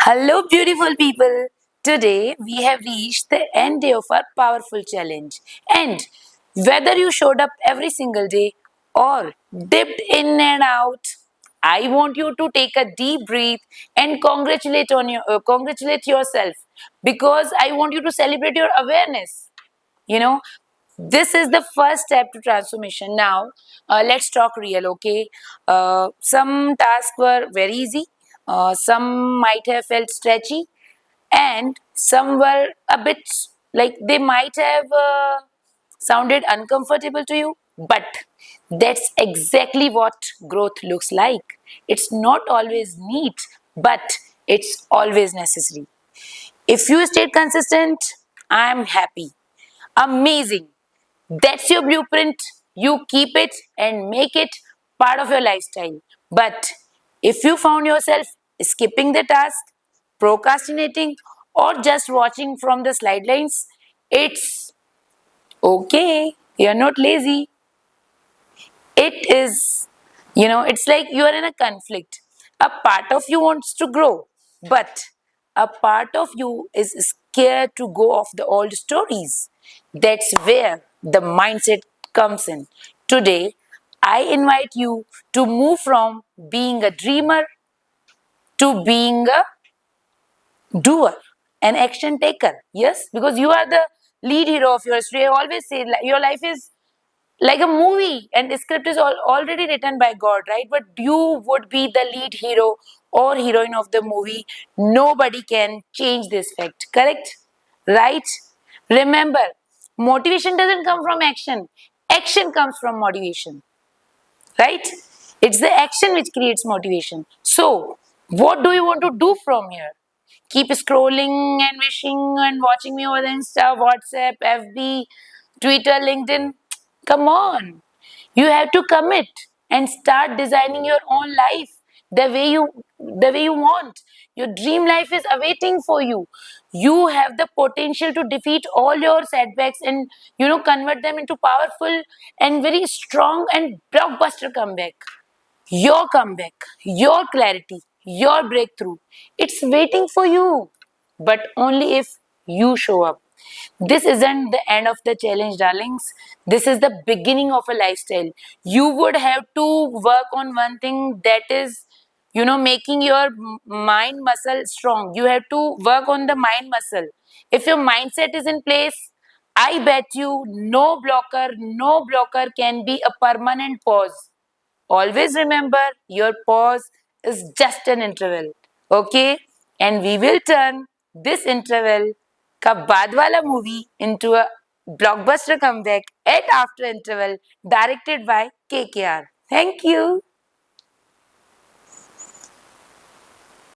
Hello, beautiful people. Today we have reached the end day of our powerful challenge. And whether you showed up every single day or dipped in and out, I want you to take a deep breath and congratulate yourself because I want you to celebrate your awareness. You know, this is the first step to transformation. Now, let's talk real, okay? Some tasks were very easy, some might have felt stretchy, and some were a bit like they might have sounded uncomfortable to you. But that's exactly what growth looks like. It's not always neat, but it's always necessary. If you stayed consistent, I'm happy. Amazing. That's your blueprint. You keep it and make it part of your lifestyle. But if you found yourself skipping the task, procrastinating, or just watching from the sidelines, it's okay. You're not lazy. It is, it's like you are in a conflict. A part of you wants to grow, but a part of you is scared to go off the old stories. That's where the mindset comes in. Today, I invite you to move from being a dreamer to being a doer, an action taker. Yes, because you are the lead hero of your story. I always say your life is like a movie and the script is already written by God, right? But you would be the lead hero or heroine of the movie. Nobody can change this fact, correct? Right? Remember, motivation doesn't come from action, action comes from motivation, right? It's the action which creates motivation. So, what do you want to do from here? Keep scrolling and wishing and watching me over the Insta, WhatsApp, FB, Twitter, LinkedIn. Come on. You have to commit and start designing your own life the way you want. Your dream life is awaiting for you. You have the potential to defeat all your setbacks and convert them into powerful and very strong and blockbuster comeback, your clarity, your breakthrough. It's waiting for you, but only if you show up. This isn't the end of the challenge, darlings. This is the beginning of a lifestyle. You would have to work on one thing that is, making your mind muscle strong. You have to work on the mind muscle. If your mindset is in place, I bet you no blocker can be a permanent pause. Always remember your pause is just an interval. Okay? And we will turn this interval ka baad wala movie into a blockbuster comeback at after interval directed by KKR. Thank you.